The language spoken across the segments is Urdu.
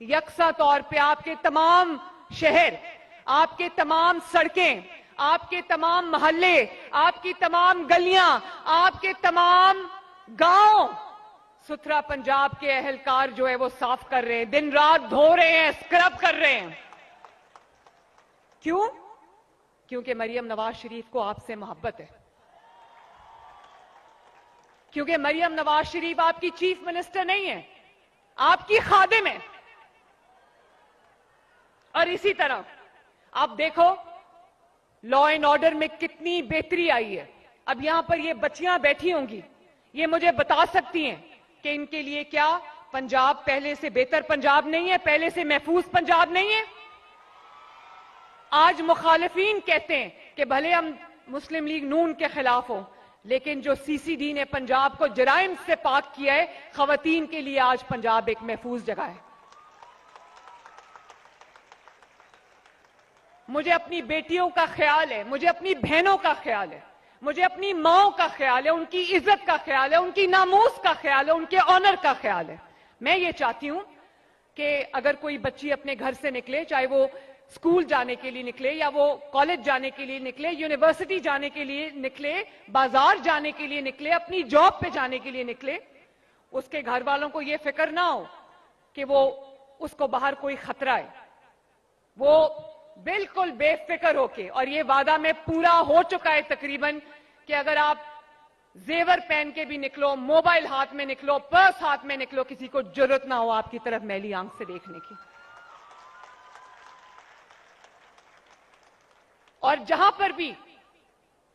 یکساں طور پہ آپ کے تمام شہر، آپ کے تمام سڑکیں، آپ کے تمام محلے، آپ کی تمام گلیاں، آپ کے تمام گاؤں ستھرا پنجاب کے اہلکار جو ہے وہ صاف کر رہے ہیں، دن رات دھو رہے ہیں، اسکرب کر رہے ہیں. کیوں؟ کیونکہ مریم نواز شریف کو آپ سے محبت ہے. کیونکہ مریم نواز شریف آپ کی چیف منسٹر نہیں ہے، آپ کی خادم ہے. اور اسی طرح آپ دیکھو لا اینڈ آرڈر میں کتنی بہتری آئی ہے. اب یہاں پر یہ بچیاں بیٹھی ہوں گی، یہ مجھے بتا سکتی ہیں کہ ان کے لیے کیا پنجاب پہلے سے بہتر پنجاب نہیں ہے، پہلے سے محفوظ پنجاب نہیں ہے؟ آج مخالفین کہتے ہیں کہ بھلے ہم مسلم لیگ نون کے خلاف ہوں، لیکن جو سی سی ڈی نے پنجاب کو جرائم سے پاک کیا ہے، خواتین کے لیے آج پنجاب ایک محفوظ جگہ ہے. مجھے اپنی بیٹیوں کا خیال ہے، مجھے اپنی بہنوں کا خیال ہے، مجھے اپنی ماؤں کا خیال ہے، ان کی عزت کا خیال ہے، ان کی ناموس کا خیال ہے، ان کے آنر کا خیال ہے. میں یہ چاہتی ہوں کہ اگر کوئی بچی اپنے گھر سے نکلے، چاہے وہ اسکول جانے کے لیے نکلے یا وہ کالج جانے کے لیے نکلے، یونیورسٹی جانے کے لیے نکلے، بازار جانے کے لیے نکلے، اپنی جاب پہ جانے کے لیے نکلے، اس کے گھر والوں کو یہ فکر نہ ہو کہ اس کو باہر کوئی خطرہ ہے. وہ بالکل بے فکر ہو کے، اور یہ وعدہ میں پورا ہو چکا ہے تقریباً، کہ اگر آپ زیور پہن کے بھی نکلو، موبائل ہاتھ میں نکلو، پرس ہاتھ میں نکلو، کسی کو جرت نہ ہو آپ کی طرف میلی آنکھ سے دیکھنے کی. اور جہاں پر بھی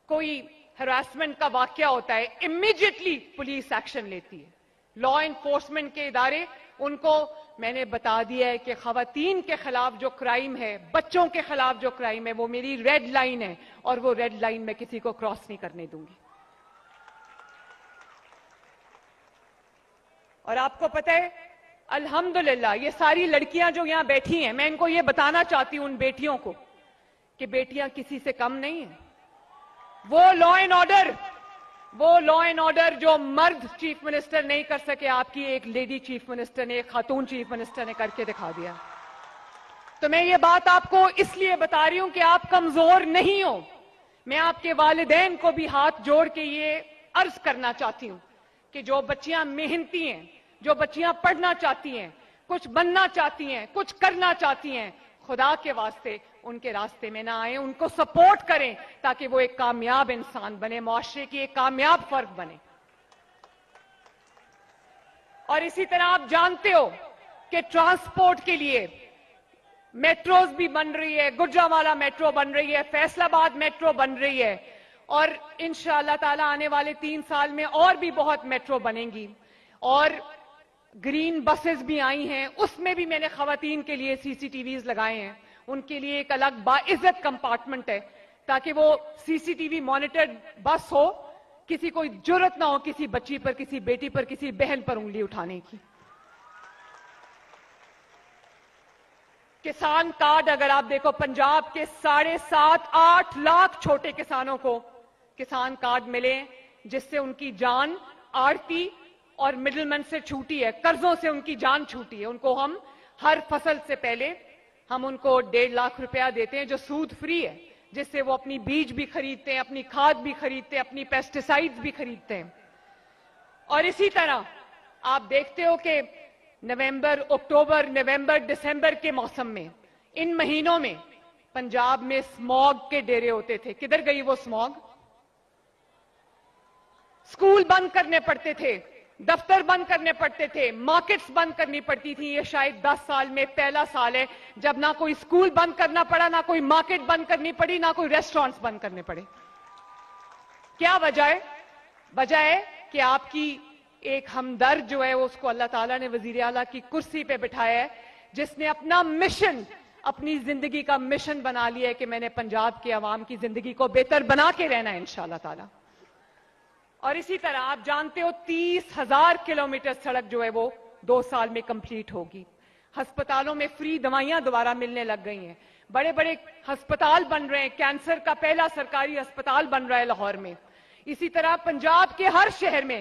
کوئی ہراسمنٹ کا واقعہ ہوتا ہے، امیڈیٹلی پولیس ایکشن لیتی ہے. لا انفورسمنٹ کے ادارے، ان کو میں نے بتا دیا ہے کہ خواتین کے خلاف جو کرائم ہے، بچوں کے خلاف جو کرائم ہے، وہ میری ریڈ لائن ہے، اور وہ ریڈ لائن میں کسی کو کراس نہیں کرنے دوں گی. اور آپ کو پتہ ہے الحمدللہ یہ ساری لڑکیاں جو یہاں بیٹھی ہیں، میں ان کو یہ بتانا چاہتی ہوں، ان بیٹیوں کو، کہ بیٹیاں کسی سے کم نہیں ہیں. وہ لا اینڈ آرڈر جو مرد چیف منسٹر نہیں کر سکے، آپ کی ایک لیڈی چیف منسٹر نے، ایک خاتون چیف منسٹر نے کر کے دکھا دیا. تو میں یہ بات آپ کو اس لیے بتا رہی ہوں کہ آپ کمزور نہیں ہو. میں آپ کے والدین کو بھی ہاتھ جوڑ کے یہ عرض کرنا چاہتی ہوں کہ جو بچیاں محنتی ہیں، جو بچیاں پڑھنا چاہتی ہیں، کچھ بننا چاہتی ہیں، کچھ کرنا چاہتی ہیں، خدا کے واسطے ان کے راستے میں نہ آئیں، ان کو سپورٹ کریں تاکہ وہ ایک کامیاب انسان بنے، معاشرے کی ایک کامیاب فرد بنے. اور اسی طرح آپ جانتے ہو کہ ٹرانسپورٹ کے لیے میٹروز بھی بن رہی ہے، گجرانوالہ میٹرو بن رہی ہے، فیصل آباد میٹرو بن رہی ہے، اور انشاءاللہ تعالی آنے والے 3 سال میں اور بھی بہت میٹرو بنیں گی. اور گرین بسز بھی آئی ہیں، اس میں بھی میں نے خواتین کے لیے سی سی ٹی ویز لگائے ہیں. ان کے لیے ایک الگ باعزت کمپارٹمنٹ ہے تاکہ وہ سی سی ٹی وی مانیٹرڈ بس ہو، کسی کو جرت نہ ہو کسی بچی پر، کسی بیٹی پر، کسی بہن پر انگلی اٹھانے کی. کسان کارڈ اگر آپ دیکھو، پنجاب کے 7.5-8 لاکھ چھوٹے کسانوں کو کسان کارڈ ملے، جس سے ان کی جان آڑتی اور مڈل مین سے چھوٹی ہے، قرضوں سے ان کی جان چھوٹی ہے. ان کو ہم ہر فصل سے پہلے ہم ان کو 1.5 لاکھ روپیہ دیتے ہیں جو سود فری ہے، جس سے وہ اپنی بیج بھی خریدتے ہیں، اپنی کھاد بھی خریدتے ہیں، اپنی پیسٹیسائیڈز بھی خریدتے ہیں. اور اسی طرح آپ دیکھتے ہو کہ نومبر، اکتوبر، نومبر، دسمبر کے موسم میں، ان مہینوں میں پنجاب میں اسموگ کے ڈیرے ہوتے تھے. کدھر گئی وہ اسموگ؟ اسکول بند کرنے پڑتے تھے، دفتر بند کرنے پڑتے تھے، مارکیٹس بند کرنی پڑتی تھی. یہ شاید 10 سال میں پہلا سال ہے جب نہ کوئی اسکول بند کرنا پڑا، نہ کوئی مارکیٹ بند کرنی پڑی، نہ کوئی ریسٹورانٹس بند کرنے پڑے. کیا وجہ ہے؟ وجہ ہے کہ آپ کی ایک ہمدرد جو ہے، اس کو اللہ تعالیٰ نے وزیر اعلیٰ کی کرسی پہ بٹھایا ہے، جس نے اپنا مشن، اپنی زندگی کا مشن بنا لیا ہے کہ میں نے پنجاب کے عوام کی زندگی کو بہتر بنا کے رہنا ہے انشاءاللہ تعالیٰ. اور اسی طرح آپ جانتے ہو 30,000 کلومیٹر سڑک جو ہے وہ 2 سال میں کمپلیٹ ہوگی. ہسپتالوں میں فری دوائیاں دوبارہ ملنے لگ گئی ہیں. بڑے بڑے ہسپتال بن رہے ہیں. کینسر کا پہلا سرکاری ہسپتال بن رہا ہے لاہور میں. اسی طرح پنجاب کے ہر شہر میں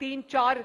3-4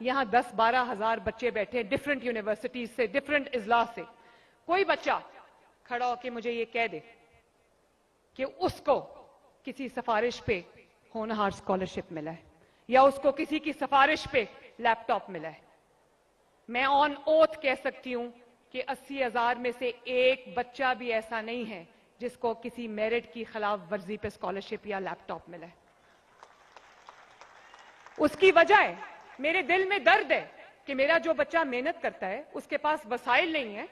یہاں 10-12 ہزار بچے بیٹھے ڈفرنٹ یونیورسٹیز سے, ڈفرنٹ اضلاع سے. کوئی بچہ کھڑا ہو کے مجھے یہ کہہ دے کہ اس کو کسی سفارش پہ ہونہار اسکالرشپ ملا ہے یا اس کو کسی کی سفارش پہ لیپ ٹاپ ملا ہے, میں آن اوتھ کہہ سکتی ہوں کہ 80,000 میں سے ایک بچہ بھی ایسا نہیں ہے جس کو کسی میرٹ کی خلاف ورزی پہ اسکالرشپ یا لیپ ٹاپ ملا ہے. اس کی وجہ ہے, میرے دل میں درد ہے کہ میرا جو بچہ محنت کرتا ہے اس کے پاس وسائل نہیں ہے,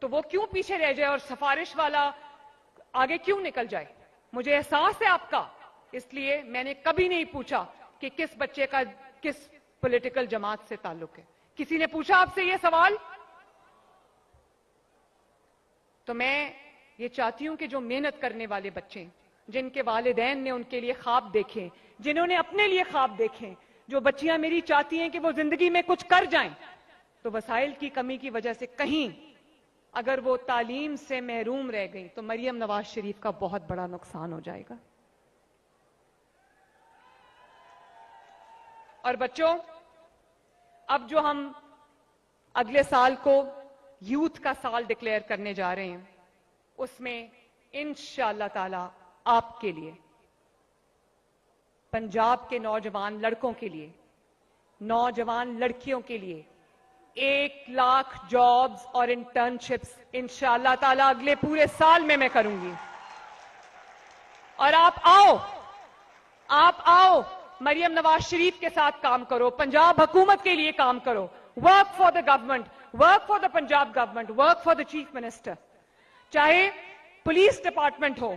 تو وہ کیوں پیچھے رہ جائے اور سفارش والا آگے کیوں نکل جائے. مجھے احساس ہے آپ کا, اس لیے میں نے کبھی نہیں پوچھا کہ کس بچے کا کس پولیٹیکل جماعت سے تعلق ہے. کسی نے پوچھا آپ سے یہ سوال؟ تو میں یہ چاہتی ہوں کہ جو محنت کرنے والے بچے, جن کے والدین نے ان کے لیے خواب دیکھے, جنہوں نے اپنے لیے خواب دیکھے, جو بچیاں میری چاہتی ہیں کہ وہ زندگی میں کچھ کر جائیں, تو وسائل کی کمی کی وجہ سے کہیں اگر وہ تعلیم سے محروم رہ گئیں تو مریم نواز شریف کا بہت بڑا نقصان ہو جائے گا. اور بچوں, اب جو ہم اگلے سال کو یوتھ کا سال ڈکلیئر کرنے جا رہے ہیں, اس میں انشاءاللہ تعالی آپ کے لیے, پنجاب کے نوجوان لڑکوں کے لیے, نوجوان لڑکیوں کے لیے 1,00,000 جابز اور انٹرنشپس انشاءاللہ تعالی اگلے پورے سال میں کروں گی. اور آپ آؤ مریم نواز شریف کے ساتھ کام کرو, پنجاب حکومت کے لیے کام کرو. Work for the government, work for the Punjab government, work for the chief minister. چاہے پولیس ڈپارٹمنٹ ہو,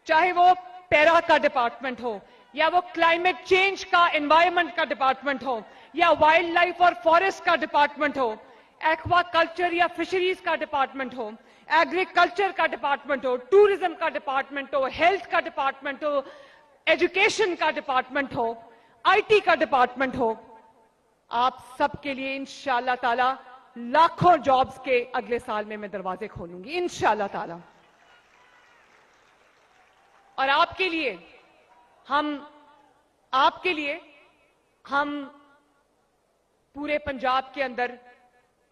چاہے وہ پیرا کا ڈپارٹمنٹ ہو, یا وہ کلائمیٹ چینج کا انوائرمنٹ کا ڈپارٹمنٹ ہو, یا وائلڈ لائف اور فارسٹ کا ڈپارٹمنٹ ہو, ایکوا کلچر یا فشریز کا ڈپارٹمنٹ ہو, ایگریکلچر کا ڈپارٹمنٹ ہو, ٹورزم کا ڈپارٹمنٹ ہو, ہیلتھ کا ڈپارٹمنٹ ہو, ایجوکیشن کا ڈپارٹمنٹ ہو, آئی ٹی کا ڈپارٹمنٹ ہو, آپ سب کے لیے انشاءاللہ تعالی لاکھوں جابز کے اگلے سال میں دروازے کھولوں گی انشاءاللہ تعالی. اور آپ کے لیے ہم پورے پنجاب کے اندر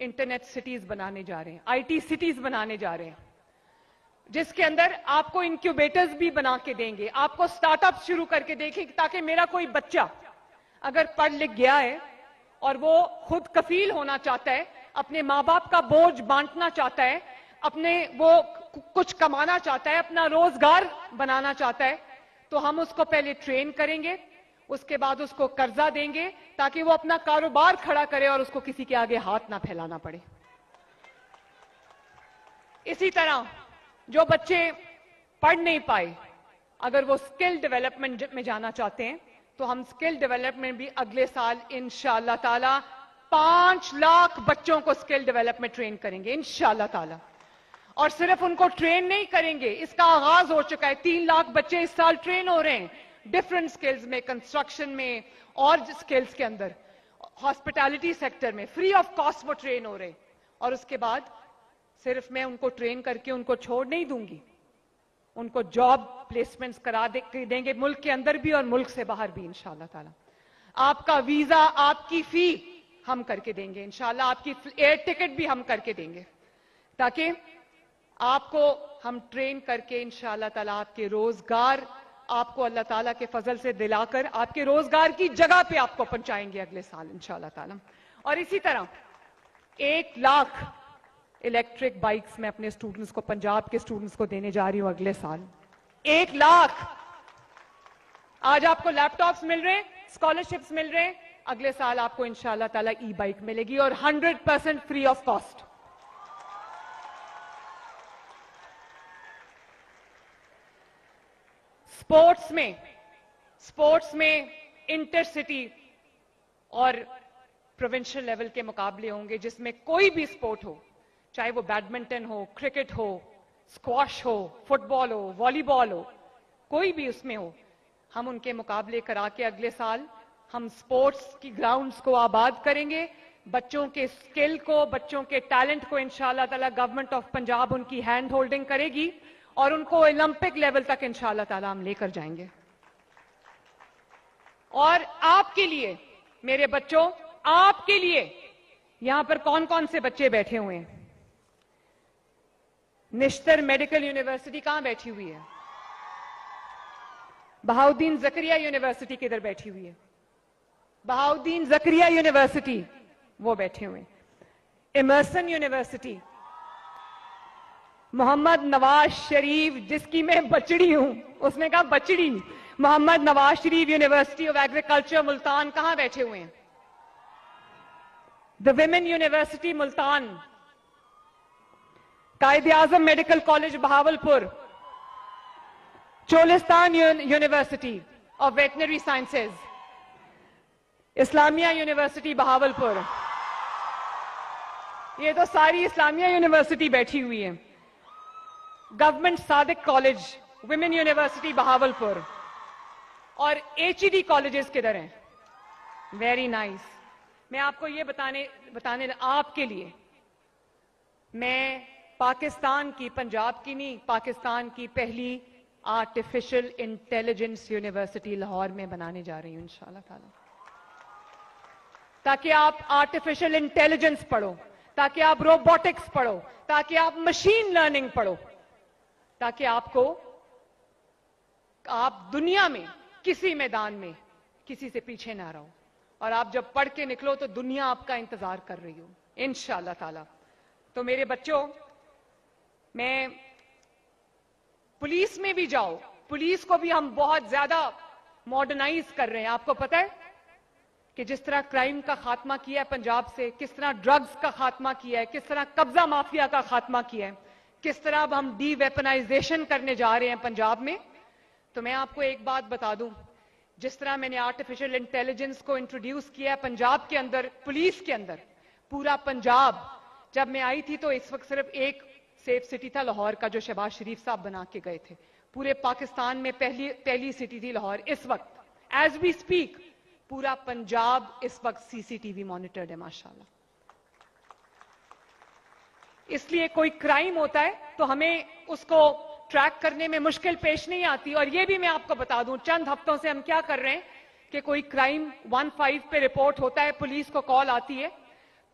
انٹرنیٹ سٹیز بنانے جا رہے ہیں, آئی ٹی سٹیز بنانے جا رہے ہیں, جس کے اندر آپ کو انکیوبیٹرز بھی بنا کے دیں گے, آپ کو سٹارٹ اپ شروع کر کے دیکھیں, تاکہ میرا کوئی بچہ اگر پڑھ لکھ گیا ہے اور وہ خود کفیل ہونا چاہتا ہے, اپنے ماں باپ کا بوجھ بانٹنا چاہتا ہے, وہ کچھ کمانا چاہتا ہے, اپنا روزگار بنانا چاہتا ہے, تو ہم اس کو پہلے ٹرین کریں گے, اس کے بعد اس کو قرضہ دیں گے تاکہ وہ اپنا کاروبار کھڑا کرے اور اس کو کسی کے آگے ہاتھ نہ پھیلانا پڑے. اسی طرح جو بچے پڑھ نہیں پائے, اگر وہ سکل ڈیولپمنٹ میں جانا چاہتے ہیں, تو ہم سکل ڈیولپمنٹ بھی اگلے سال انشاءاللہ تعالی 5 لاکھ بچوں کو سکل ڈیولپمنٹ ٹرین کریں گے انشاءاللہ تعالی. اور صرف ان کو ٹرین نہیں کریں گے, اس کا آغاز ہو چکا ہے, 3 لاکھ بچے اس سال ٹرین ہو رہے ہیں ڈفرنٹ سکلز میں, کنسٹرکشن میں اور سکلز کے اندر, ہاسپٹیلٹی سیکٹر میں فری آف کاسٹ وہ ٹرین ہو رہے ہیں. اور اس کے بعد صرف میں ان کو ٹرین کر کے ان کو چھوڑ نہیں دوں گی, ان کو جاب پلیسمنٹس کرا دیں گے ملک کے اندر بھی اور ملک سے باہر بھی انشاءاللہ تعالی. آپ کا ویزا, آپ کی فی ہم کر کے دیں گے انشاءاللہ, آپ کی ایئر ٹکٹ بھی ہم کر کے دیں گے, تاکہ آپ کو ہم ٹرین کر کے انشاءاللہ تعالی آپ کے روزگار, آپ کو اللہ تعالیٰ کے فضل سے دلا کر آپ کے روزگار کی جگہ پہ آپ کو پہنچائیں گے اگلے سال انشاءاللہ تعالی. اور اسی طرح 1 لاکھ الیکٹرک بائکس میں اپنے اسٹوڈنٹس کو, پنجاب کے اسٹوڈنٹس کو دینے جا رہی ہوں اگلے سال. 1 لاکھ. آج آپ کو لیپ ٹاپس مل رہے ہیں, اسکالرشپس مل رہے ہیں, اگلے سال آپ کو انشاءاللہ تعالی ای بائک ملے گی اور 100% فری آف کاسٹ. سپورٹس میں انٹر سٹی اور پروونشل لیول کے مقابلے ہوں گے, جس میں کوئی بھی سپورٹ ہو, چاہے وہ بیڈمنٹن ہو, کرکٹ ہو, اسکواش ہو, فٹ بال ہو, والی بال ہو, کوئی بھی اس میں ہو, ہم ان کے مقابلے کرا کے اگلے سال ہم سپورٹس کی گراؤنڈز کو آباد کریں گے. بچوں کے سکل کو, بچوں کے ٹیلنٹ کو انشاءاللہ تعالی گورنمنٹ آف پنجاب ان کی ہینڈ ہولڈنگ کرے گی اور ان کو اولمپک لیول تک انشاءاللہ تعالی ہم لے کر جائیں گے. اور آپ کے لیے میرے بچوں, آپ کے لیے یہاں پر کون کون سے بچے بیٹھے ہوئے ہیں؟ نشتر میڈیکل یونیورسٹی کہاں بیٹھی ہوئی ہے؟ بہاؤدین زکریا یونیورسٹی کدھر بیٹھی ہوئی ہے؟ بہاؤدین زکریا یونیورسٹی وہ بیٹھے ہوئے ہیں۔ ایمرسن یونیورسٹی، محمد نواز شریف جس کی میں بچڑی ہوں، اس نے کہا بچڑی، Muhammad Nawaz Sharif university of agriculture Multan کہاں بیٹھے ہوئے ہیں؟ The women university Multan, Quaid Azam medical college Bahawalpur, Cholistan university of veterinary sciences, Islamia university Bahawalpur, یہ تو ساری اسلامیہ یونیورسٹی بیٹھی ہوئی ہے۔ Government Sadiq college, women university Bahawalpur, اور ایچ ای ڈی کالجز کدھر ہیں؟ Very nice. میں آپ کو یہ بتانے آپ کے لیے، میں پاکستان کی، پنجاب کی نہیں، پاکستان کی پہلی آرٹیفیشل انٹیلیجنس یونیورسٹی لاہور میں بنانے جا رہی ہوں انشاءاللہ تعالی، تاکہ آپ آرٹیفیشل انٹیلیجنس پڑھو، تاکہ آپ روبوٹکس پڑھو، تاکہ آپ مشین لرننگ پڑھو، تاکہ آپ دنیا میں کسی میدان میں کسی سے پیچھے نہ رہو، اور آپ جب پڑھ کے نکلو تو دنیا آپ کا انتظار کر رہی ہو انشاءاللہ تعالی۔ تو میرے بچوں، میں پولیس میں بھی جاؤ، پولیس کو بھی ہم بہت زیادہ ماڈرنائز کر رہے ہیں۔ آپ کو پتہ ہے کہ جس طرح کرائم کا خاتمہ کیا ہے پنجاب سے، کس طرح ڈرگز کا خاتمہ کیا ہے، کس طرح قبضہ مافیا کا خاتمہ کیا ہے، کس طرح اب ہم ڈی ویپنائزیشن کرنے جا رہے ہیں پنجاب میں۔ تو میں آپ کو ایک بات بتا دوں، جس طرح میں نے آرٹیفیشل انٹیلیجنس کو انٹروڈیوس کیا ہے پنجاب کے اندر، پولیس کے اندر، پورا پنجاب، جب میں آئی تھی تو اس وقت صرف ایک سیف سٹی تھا لاہور کا، جو شہباز شریف صاحب بنا کے گئے تھے۔ پورے پاکستان میں پہلی سٹی تھی لاہور۔ اس وقت ایز وی اسپیک پورا پنجاب اس وقت سی سی ٹی وی مانیٹرڈ ہے ماشاءاللہ۔ اس لیے کوئی کرائم ہوتا ہے تو ہمیں اس کو ٹریک کرنے میں مشکل پیش نہیں آتی۔ اور یہ بھی میں آپ کو بتا دوں، چند ہفتوں سے ہم کیا کر رہے ہیں کہ کوئی کرائم 15 پہ رپورٹ ہوتا ہے، پولیس کو کال آتی ہے،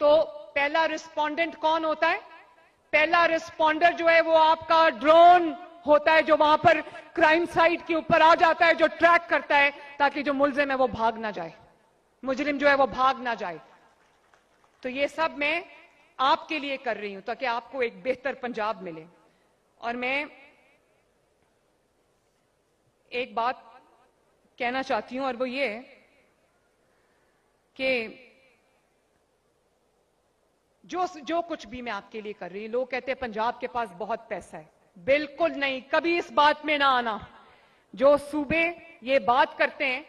تو پہلا رسپونڈنٹ کون ہوتا ہے؟ پہلا رسپونڈر جو ہے وہ آپ کا ڈرون ہوتا ہے، جو وہاں پر کرائم سائٹ کے اوپر آ جاتا ہے، جو ٹریک کرتا ہے تاکہ جو ملزم ہے وہ بھاگ نہ جائے، مجرم جو ہے وہ بھاگ نہ جائے۔ تو یہ سب میں آپ کے لیے کر رہی ہوں تاکہ آپ کو ایک بہتر پنجاب ملے۔ اور میں ایک بات کہنا چاہتی ہوں، اور وہ یہ ہے کہ جو کچھ بھی میں آپ کے لیے کر رہی ہوں، لوگ کہتے ہیں پنجاب کے پاس بہت پیسہ ہے۔ بالکل نہیں، کبھی اس بات میں نہ آنا۔ جو صوبے یہ بات کرتے ہیں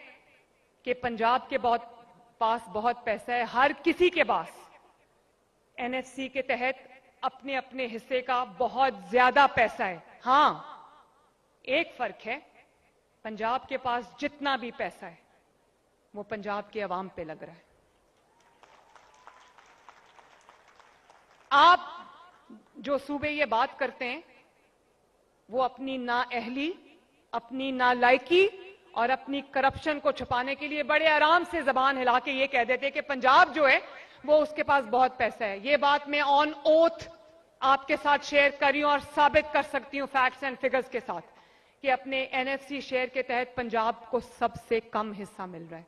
کہ پنجاب کے پاس بہت پیسہ ہے، ہر کسی کے پاس این ایف سی کے تحت اپنے اپنے حصے کا بہت زیادہ پیسہ ہے۔ ہاں، ایک فرق ہے، پنجاب کے پاس جتنا بھی پیسہ ہے وہ پنجاب کے عوام پہ لگ رہا ہے۔ آپ جو صوبے یہ بات کرتے ہیں وہ اپنی نااہلی، اپنی نالائکی اور اپنی کرپشن کو چھپانے کے لیے بڑے آرام سے زبان ہلا کے یہ کہہ دیتے کہ پنجاب جو ہے وہ اس کے پاس بہت پیسہ ہے۔ یہ بات میں آن اوتھ آپ کے ساتھ شیئر کر رہی ہوں اور ثابت کر سکتی ہوں فیکٹس اینڈ فگرز کے ساتھ کہ اپنے این ایف سی شیئر کے تحت پنجاب کو سب سے کم حصہ مل رہا ہے،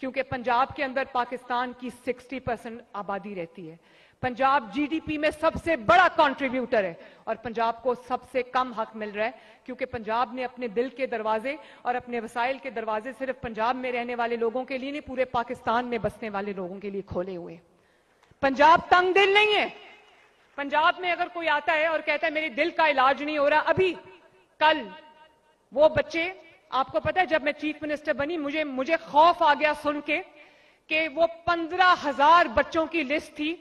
کیونکہ پنجاب کے اندر پاکستان کی 60% آبادی رہتی ہے۔ پنجاب جی ڈی پی میں سب سے بڑا کنٹریبیوٹر ہے، اور پنجاب کو سب سے کم حق مل رہا ہے کیونکہ پنجاب نے اپنے دل کے دروازے اور اپنے وسائل کے دروازے صرف پنجاب میں رہنے والے لوگوں کے لیے نہیں، پورے پاکستان میں بسنے والے لوگوں کے لیے کھولے ہوئے ہیں۔ پنجاب تنگ دل نہیں ہے۔ پنجاب میں اگر کوئی آتا ہے اور کہتا ہے میرے دل کا علاج نہیں ہو رہا، ابھی کل وہ بچے، آپ کو پتا ہے جب میں چیف منسٹر بنی مجھے خوف آ گیا سن کے کہ وہ 15,000 بچوں کی لسٹ تھی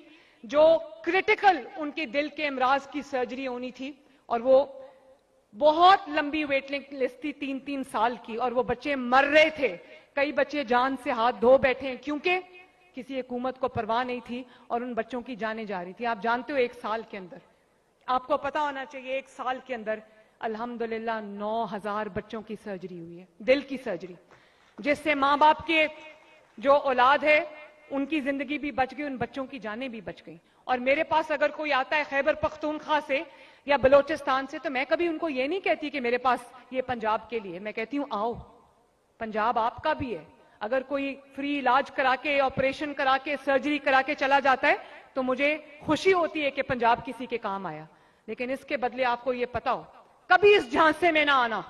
جو کرٹیکل ان کے دل کے امراض کی سرجری ہونی تھی، اور وہ بہت لمبی ویٹنگ لسٹ تھی، 3 سال کی، اور وہ بچے مر رہے تھے۔ کئی بچے جان سے ہاتھ دھو بیٹھے ہیں کیونکہ کسی حکومت کو پرواہ نہیں تھی اور ان بچوں کی جانیں جا رہی تھی۔ آپ جانتے ہو 1 سال کے اندر، آپ کو پتا ہونا چاہیے، 1 سال کے اندر الحمدللہ 9,000 بچوں کی سرجری ہوئی ہے، دل کی سرجری، جس سے ماں باپ کے جو اولاد ہے ان کی زندگی بھی بچ گئی, ان بچوں کی جانیں بھی بچ گئیں. اور میرے پاس اگر کوئی آتا ہے خیبر پختونخوا سے یا بلوچستان سے, تو میں کبھی ان کو یہ نہیں کہتی کہ میرے پاس یہ پنجاب کے لیے, میں کہتی ہوں آؤ, پنجاب آپ کا بھی ہے. اگر کوئی فری علاج کرا کے, آپریشن کرا کے, سرجری کرا کے چلا جاتا ہے تو مجھے خوشی ہوتی ہے کہ پنجاب کسی کے کام آیا. لیکن اس کے بدلے آپ کو یہ پتا ہو, کبھی اس جھانسے میں نہ آنا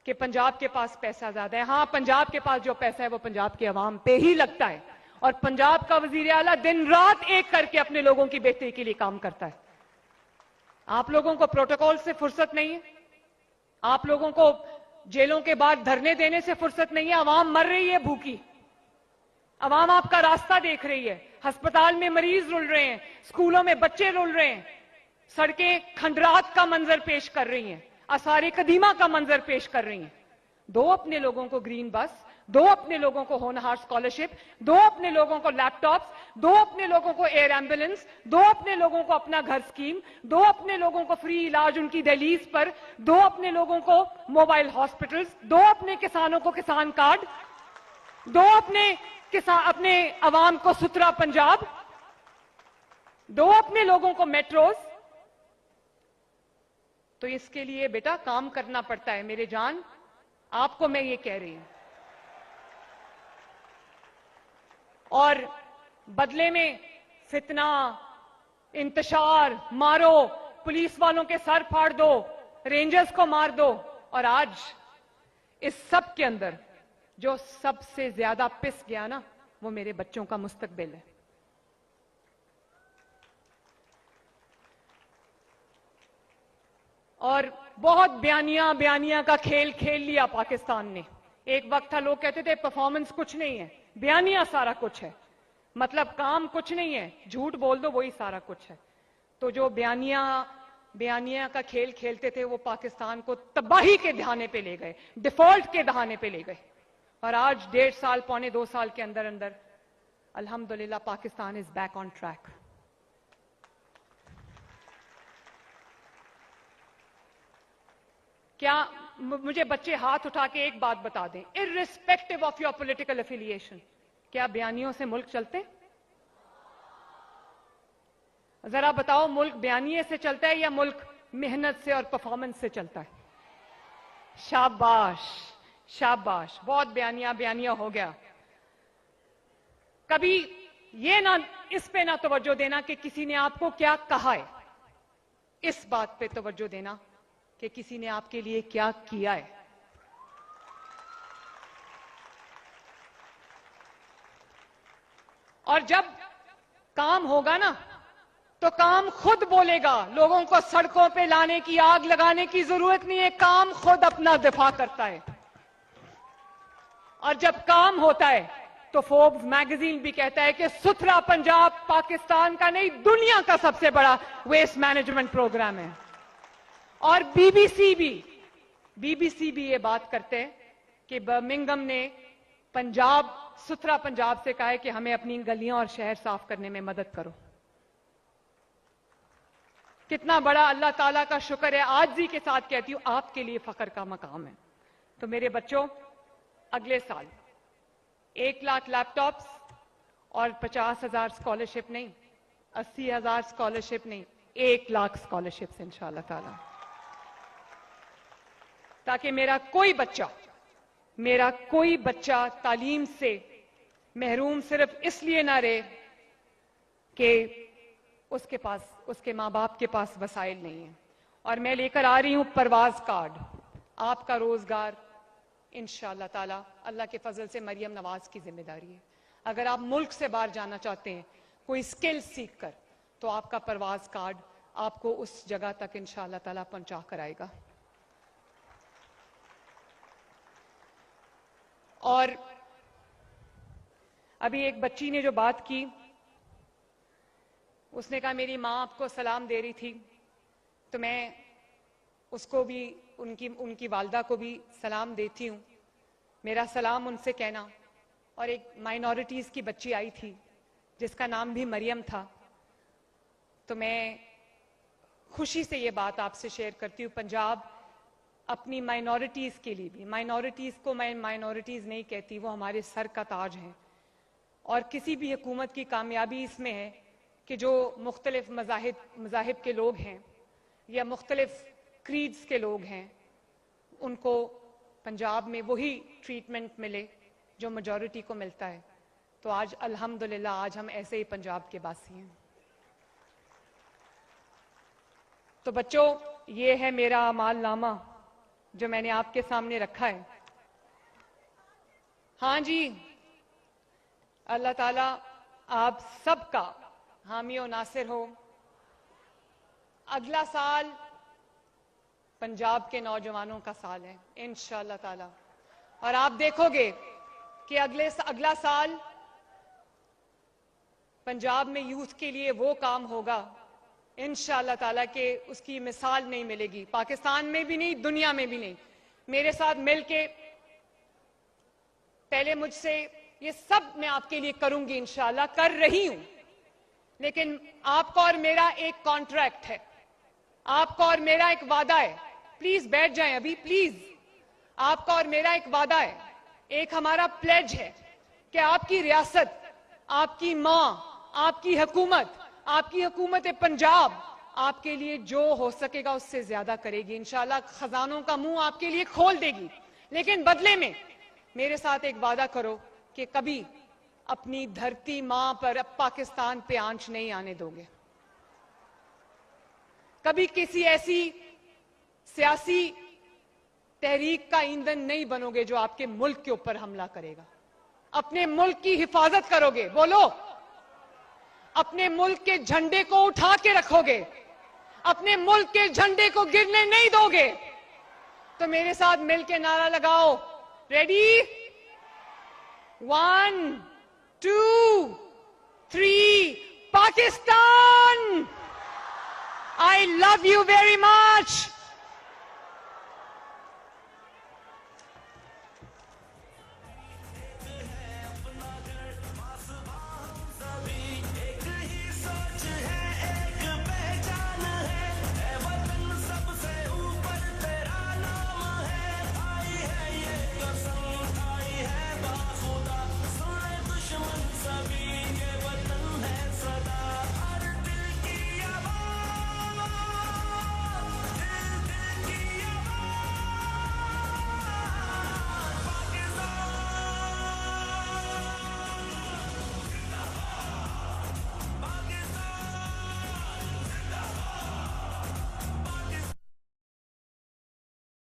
کہ پنجاب کے پاس پیسہ زیادہ ہے. ہاں, پنجاب کے پاس جو پیسہ ہے وہ پنجاب کے عوام پہ ہی لگتا ہے, اور پنجاب کا وزیر اعلیٰ دن رات ایک کر کے اپنے لوگوں کی بہتری کے لیے کام کرتا ہے. آپ لوگوں کو پروٹوکول سے فرصت نہیں ہے, آپ لوگوں کو جیلوں کے بعد دھرنے دینے سے فرصت نہیں ہے. عوام مر رہی ہے بھوکی, عوام آپ کا راستہ دیکھ رہی ہے. ہسپتال میں مریض رل رہے ہیں, اسکولوں میں بچے رل رہے ہیں, سڑکیں کھنڈرات کا منظر پیش کر رہی ہیں, آثار قدیمہ کا منظر پیش کر رہی ہیں. دو اپنے لوگوں کو گرین بس, دو اپنے لوگوں کو ہونہار اسکالرشپ, دو اپنے لوگوں کو لیپ ٹاپس, دو اپنے لوگوں کو ایئر ایمبولینس, دو اپنے لوگوں کو اپنا گھر اسکیم, دو اپنے لوگوں کو فری علاج ان کی دہلیز پر, دو اپنے لوگوں کو موبائل ہاسپٹلز, دو اپنے کسانوں کو کسان کارڈ, دو اپنے عوام کو ستھرا پنجاب, دو اپنے لوگوں کو میٹروز. تو اس کے لیے بیٹا کام کرنا پڑتا ہے میرے جان, آپ کو میں یہ کہہ رہی ہوں. اور بدلے میں فتنہ, انتشار, مارو, پولیس والوں کے سر پھاڑ دو, رینجرز کو مار دو. اور آج اس سب کے اندر جو سب سے زیادہ پس گیا نا, وہ میرے بچوں کا مستقبل ہے. اور بہت بیانیہ کا کھیل کھیل لیا پاکستان نے. ایک وقت تھا لوگ کہتے تھے پرفارمنس کچھ نہیں ہے, بیانیہ سارا کچھ ہے, مطلب کام کچھ نہیں ہے, جھوٹ بول دو وہی سارا کچھ ہے. تو جو بیانیہ کا کھیل کھیلتے تھے وہ پاکستان کو تباہی کے دہانے پہ لے گئے, ڈیفالٹ کے دہانے پہ لے گئے. اور آج 1.5 سال, پونے 2 سال کے اندر الحمدللہ پاکستان از بیک آن ٹریک. کیا مجھے بچے ہاتھ اٹھا کے ایک بات بتا دیں, irrespective of your political affiliation, کیا بیانیوں سے ملک چلتے؟ ذرا بتاؤ, ملک بیانیے سے چلتا ہے یا ملک محنت سے اور پرفارمنس سے چلتا ہے؟ شاباش شاباش, بہت بیانیہ ہو گیا. کبھی یہ نہ اس پہ نہ توجہ دینا کہ کسی نے آپ کو کیا کہا ہے, اس بات پہ توجہ دینا کہ کسی نے آپ کے لیے کیا کیا ہے. اور جب کام ہوگا نا تو کام خود بولے گا. لوگوں کو سڑکوں پہ لانے کی, آگ لگانے کی ضرورت نہیں ہے, کام خود اپنا دفاع کرتا ہے. اور جب کام ہوتا ہے تو فوربس میگزین بھی کہتا ہے کہ ستھرا پنجاب پاکستان کا نہیں, دنیا کا سب سے بڑا ویسٹ مینجمنٹ پروگرام ہے. اور بی بی سی بھی یہ بات کرتے ہیں کہ برمنگھم نے ستھرا پنجاب سے کہا ہے کہ ہمیں اپنی گلیاں اور شہر صاف کرنے میں مدد کرو. کتنا بڑا اللہ تعالیٰ کا شکر ہے, عاجزی کے ساتھ کہتی ہوں, آپ کے لیے فخر کا مقام ہے. تو میرے بچوں, اگلے سال 1 لاکھ لیپ ٹاپس اور 50,000 اسکالرشپ نہیں, 80,000 اسکالرشپ نہیں, 1 لاکھ اسکالرشپس انشاءاللہ تعالیٰ, تاکہ میرا کوئی بچہ تعلیم سے محروم صرف اس لیے نہ رہے کہ اس کے ماں باپ کے پاس وسائل نہیں ہیں. اور میں لے کر آ رہی ہوں پرواز کارڈ, آپ کا روزگار انشاءاللہ تعالی اللہ کے فضل سے مریم نواز کی ذمہ داری ہے. اگر آپ ملک سے باہر جانا چاہتے ہیں کوئی سکل سیکھ کر, تو آپ کا پرواز کارڈ آپ کو اس جگہ تک انشاءاللہ تعالی پہنچا کر آئے گا. اور ابھی ایک بچی نے جو بات کی, اس نے کہا میری ماں آپ کو سلام دے رہی تھی, تو میں اس کو بھی, ان کی والدہ کو بھی سلام دیتی ہوں. میرا سلام ان سے کہنا. اور ایک مائنورٹیز کی بچی آئی تھی جس کا نام بھی مریم تھا, تو میں خوشی سے یہ بات آپ سے شیئر کرتی ہوں. پنجاب اپنی مائنورٹیز کے لیے بھی, مائنورٹیز کو میں مائنورٹیز نہیں کہتی, وہ ہمارے سر کا تاج ہیں, اور کسی بھی حکومت کی کامیابی اس میں ہے کہ جو مختلف مذاہب کے لوگ ہیں یا مختلف کریڈز کے لوگ ہیں ان کو پنجاب میں وہی ٹریٹمنٹ ملے جو میجورٹی کو ملتا ہے. تو آج الحمدللہ آج ہم ایسے ہی پنجاب کے باسی ہیں. تو بچوں یہ ہے میرا اعمال نامہ جو میں نے آپ کے سامنے رکھا ہے. ہاں جی اللہ تعالیٰ آپ سب کا حامی و ناصر ہو. اگلا سال پنجاب کے نوجوانوں کا سال ہے انشاءاللہ تعالیٰ, اور آپ دیکھو گے کہ اگلا سال پنجاب میں یوتھ کے لیے وہ کام ہوگا انشاءاللہ تعالیٰ کہ اس کی مثال نہیں ملے گی, پاکستان میں بھی نہیں, دنیا میں بھی نہیں. میرے ساتھ مل کے پہلے مجھ سے یہ سب میں آپ کے لیے کروں گی انشاءاللہ, کر رہی ہوں, لیکن آپ کا اور میرا ایک کانٹریکٹ ہے, آپ کا اور میرا ایک وعدہ ہے. پلیز بیٹھ جائیں ابھی پلیز. آپ کا اور میرا ایک وعدہ ہے, ایک ہمارا پلیج ہے کہ آپ کی ریاست, آپ کی ماں, آپ کی حکومت پنجاب آپ کے لیے جو ہو سکے گا اس سے زیادہ کرے گی انشاءاللہ. خزانوں کا منہ آپ کے لیے کھول دے گی, لیکن بدلے میں میرے ساتھ ایک وعدہ کرو کہ کبھی اپنی دھرتی ماں پر پاکستان پہ آنچ نہیں آنے دو گے, کبھی کسی ایسی سیاسی تحریک کا ایندھن نہیں بنو گے جو آپ کے ملک کے اوپر حملہ کرے گا. اپنے ملک کی حفاظت کرو گے, بولو, اپنے ملک کے جھنڈے کو اٹھا کے رکھو گے, اپنے ملک کے جھنڈے کو گرنے نہیں دو گے. تو میرے ساتھ مل کے نعرہ لگاؤ, ready, 1 2 3 Pakistan. I love you very much.